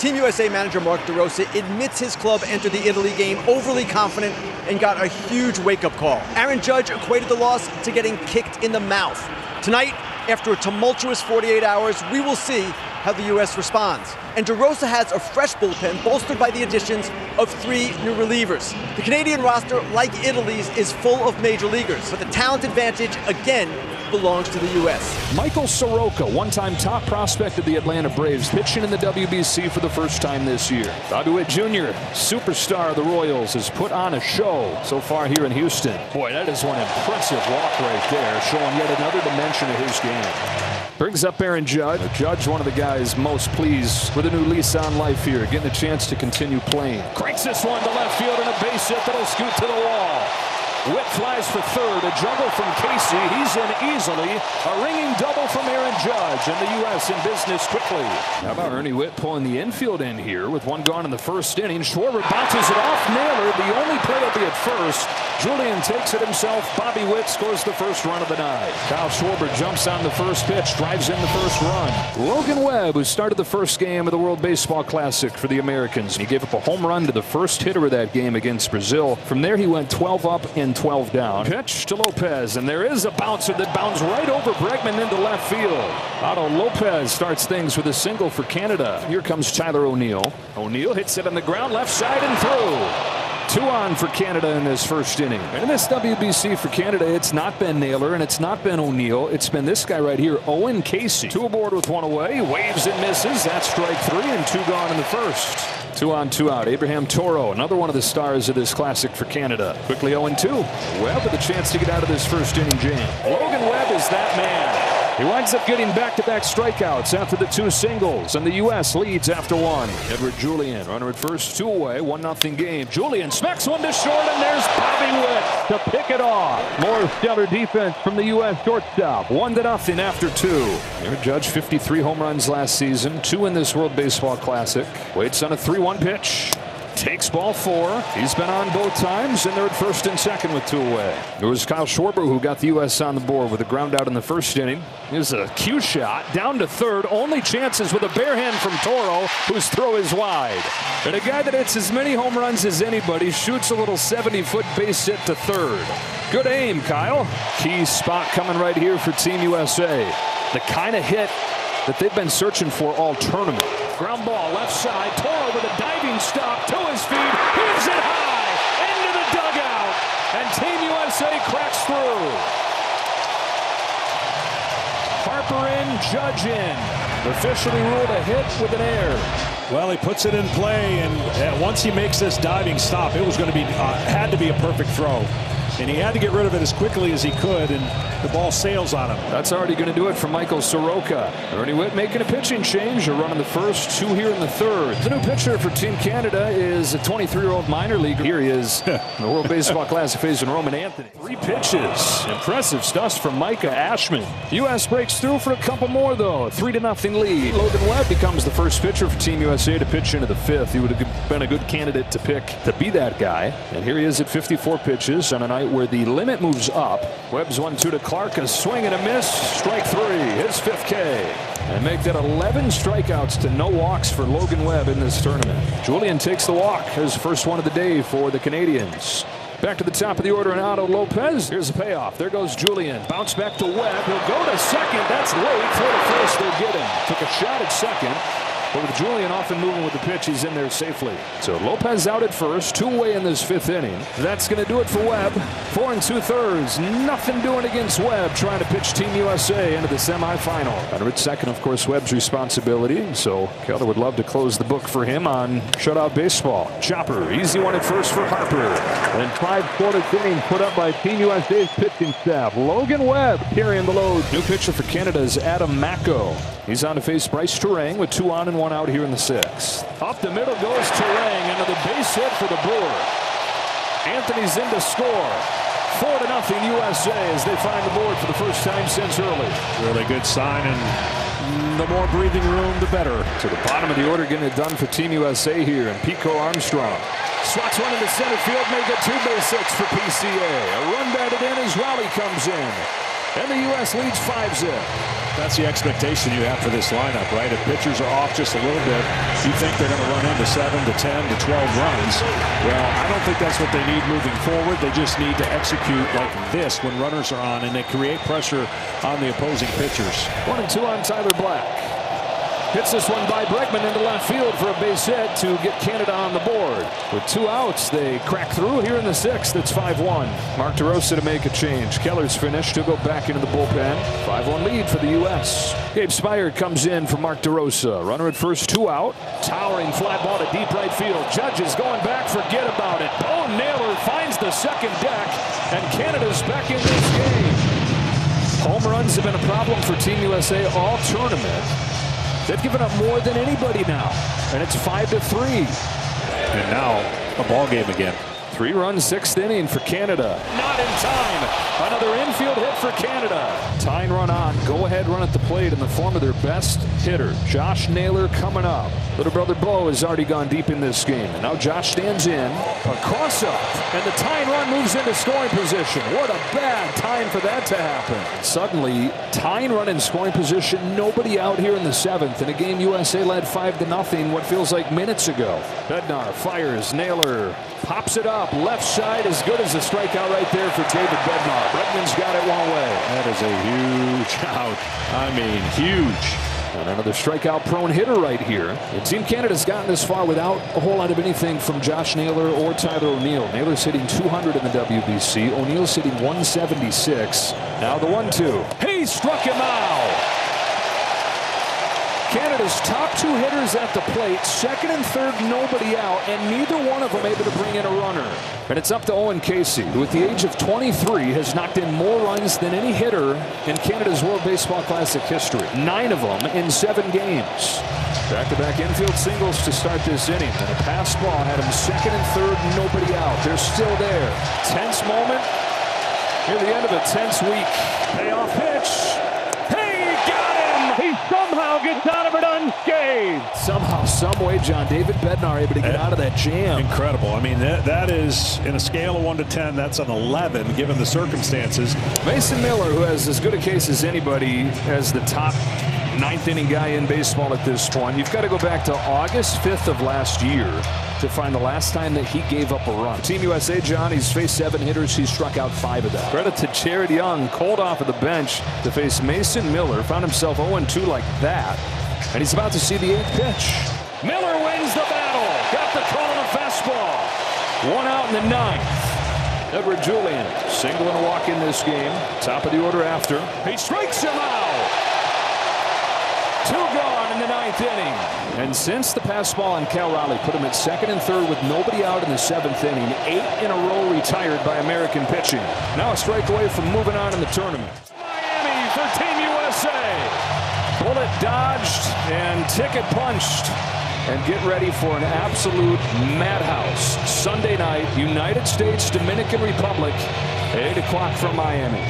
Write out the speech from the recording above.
Team USA manager Mark DeRosa admits his club entered the Italy game overly confident and got a huge wake-up call. Aaron Judge equated the loss to getting kicked in the mouth. Tonight, after a tumultuous 48 hours, we will see how the U.S. responds. And DeRosa has a fresh bullpen bolstered by the additions of 3 new relievers. The Canadian roster, like Italy's, is full of major leaguers, but the talent advantage, again, belongs to the U.S. Michael Soroka, one-time top prospect of the Atlanta Braves, pitching in the WBC for the first time this year. Bobby Witt Jr., superstar of the Royals, has put on a show so far here in Houston. Boy, that is one impressive walk right there, showing yet another dimension of his game. Brings up Aaron Judge. Judge, one of the guys most pleased with a new lease on life here, getting a chance to continue playing. Cranks this one to left field and a base hit that'll scoot to the wall. Witt flies for third, a juggle from Casey. He's in easily. A ringing double from Aaron Judge, and the U.S. in business quickly. How about Ernie Witt pulling the infield in here with one gone in the first inning? Schwarber bounces it off Naylor. The only play will be at first. Julian takes it himself. Bobby Witt scores the first run of the night. Kyle Schwarber jumps on the first pitch, drives in the first run. Logan Webb, who started the first game of the World Baseball Classic for the Americans. He gave up a home run to the first hitter of that game against Brazil. From there, he went 12 up and 12 down. Pitch to Lopez, and there is a bouncer that bounds right over Bregman into left field. Otto Lopez starts things with a single for Canada. Here comes Tyler O'Neill. O'Neill hits it on the ground, left side and through. 2 on for Canada in this first inning. And in this WBC for Canada, it's not been Naylor and it's not been O'Neill. It's been this guy right here, Owen Casey. 2 aboard with 1 away. Waves and misses. That's strike 3 and 2 gone in the first. 2 on, 2 out. Abraham Toro, another one of the stars of this classic for Canada. Quickly 0-2. Webb with a chance to get out of this first inning jam. Logan Webb is that man. He winds up getting back-to-back strikeouts after the 2 singles, and the U.S. leads after 1. Edward Julian, runner at first, 2 away, 1-0 game. Julian smacks one to short, and there's Bobby Witt to pick it off. More stellar defense from the U.S. shortstop. 1-0 after 2. Aaron Judge, 53 home runs last season, 2 in this World Baseball Classic. Waits on a 3-1 pitch. Takes ball 4. He's been on both times, and they're at first and second with 2 away. It was Kyle Schwarber who got the U.S. on the board with a ground out in the first inning. Here's a cue shot down to third. Only chances with a bare hand from Toro, whose throw is wide. And a guy that hits as many home runs as anybody shoots a little 70-foot base hit to third. Good aim, Kyle. Key spot coming right here for Team USA. The kind of hit that they've been searching for all tournament. Ground ball left side. Toro with a diving stop to his feet. Heaves it high into the dugout. And Team USA cracks through. Harper in, Judge in. Officially ruled a hit with an error. Well, he puts it in play, and once he makes this diving stop, it was going to be had to be a perfect throw. And he had to get rid of it as quickly as he could, and the ball sails on him. That's already going to do it for Michael Soroka. Ernie Witt making a pitching change. A run in the first, 2 here in the third. The new pitcher for Team Canada is a 23-year-old minor leaguer. Here he is in the World Baseball Classic facing Roman Anthony. 3 pitches. Impressive stuff from Micah Ashman. U.S. breaks through for a couple more, though. 3-0 lead. Logan Webb becomes the first pitcher for Team USA to pitch into the 5th. He would have been a good candidate to pick to be that guy. And here he is at 54 pitches on a night where the limit moves up. Webb's 1-2 to Clark, a swing and a miss. Strike 3, his 5th K. And make that 11 strikeouts to no walks for Logan Webb in this tournament. Julian takes the walk, his first one of the day for the Canadians. Back to the top of the order, and Otto Lopez. Here's a payoff. There goes Julian. Bounce back to Webb. He'll go to second. That's late. Throw to first. They'll get him. Took a shot at second. But with Julian often moving with the pitch, he's in there safely. So Lopez out at first, 2 away in this 5th inning. That's going to do it for Webb. 4 2/3. Nothing doing against Webb, trying to pitch Team USA into the semifinal. Under at second, of course, Webb's responsibility. So Keller would love to close the book for him on shutout baseball. Chopper, easy one at first for Harper. And 5/4 inning put up by Team USA's pitching staff. Logan Webb carrying the load. New pitcher for Canada is Adam Mako. He's on to face Bryce Turang with 2 on and 1 out here in the 6th. Up the middle goes Turang into the base hit for the Brewer. Anthony's in to score. 4-0 USA as they find the board for the first time since early. Really good sign, and the more breathing room, the better. To the bottom of the order, getting it done for Team USA here, and Pico Armstrong swats one into center field, make it 2 base hits for PCA. A run batted in as Raleigh comes in, and the U.S. leads 5-0. That's the expectation you have for this lineup, right? If pitchers are off just a little bit, you think they're going to run into 7 to 10 to 12 runs. Well, I don't think that's what they need moving forward. They just need to execute like this when runners are on, and they create pressure on the opposing pitchers. 1-2 on Tyler Black. Hits this one by Bregman into left field for a base hit to get Canada on the board. With 2 outs, they crack through here in the 6th. It's 5-1. Mark DeRosa to make a change. Keller's finished. He'll go back into the bullpen. 5-1 lead for the U.S. Gabe Spire comes in for Mark DeRosa. Runner at first, 2 out. Towering fly ball to deep right field. Judges going back. Forget about it. Bo Naylor finds the second deck, and Canada's back in this game. Home runs have been a problem for Team USA all tournament. They've given up more than anybody now, and it's 5-3. And now a ball game again. 3-run 6th inning for Canada. Not in time. Another infield hit for Canada. Tying run on. Go-ahead run at the plate in the form of their best hitter, Josh Naylor, coming up. Little brother Bo has already gone deep in this game. And now Josh stands in. A cross-up. And the tying run moves into scoring position. What a bad time for that to happen. Suddenly, tying run in scoring position. Nobody out here in the 7th. In a game USA led 5-0 what feels like minutes ago. Bednar fires. Naylor pops it up. Left side as good as a strikeout right there for David Bednar. Bregman's got it one way. That is a huge out. I mean, huge. And another strikeout-prone hitter right here. And Team Canada's gotten this far without a whole lot of anything from Josh Naylor or Tyler O'Neill. Naylor's hitting 200 in the WBC. O'Neill's hitting 176. Now the 1-2. He struck him out. Canada's top 2 hitters at the plate, 2nd and 3rd, nobody out, and neither one of them able to bring in a runner. And it's up to Owen Casey, who at the age of 23 has knocked in more runs than any hitter in Canada's World Baseball Classic history. 9 of them in 7 games. Back-to-back infield singles to start this inning. And a pass ball had him 2nd and 3rd, nobody out. They're still there. Tense moment near the end of a tense week. Payoff pitch. Somehow gets out of it unscathed. Somehow, some way, John, David Bednar able to get out of that jam. Incredible. I mean, that is, in a scale of 1 to 10, that's an 11 given the circumstances. Mason Miller, who has as good a case as anybody as the top 9th inning guy in baseball at this point. You've got to go back to August 5th of last year to find the last time that he gave up a run. Team USA, John, he's faced 7 hitters. He's struck out 5 of them. Credit to Jared Young, cold off of the bench to face Mason Miller. Found himself 0-2 like that. And he's about to see the 8th pitch. Miller wins the battle. Got the call on a fastball. 1 out in the 9th. Edward Julian, single and a walk in this game. Top of the order after. He strikes him out. 2 gone in the 9th inning. And since the pass ball on Cal Raleigh put him at 2nd and 3rd with nobody out in the 7th inning, 8 in a row retired by American pitching. Now a strike away from moving on in the tournament. Miami for Team USA. Bullet dodged and ticket punched. And get ready for an absolute madhouse. Sunday night, United States, Dominican Republic, 8 o'clock from Miami.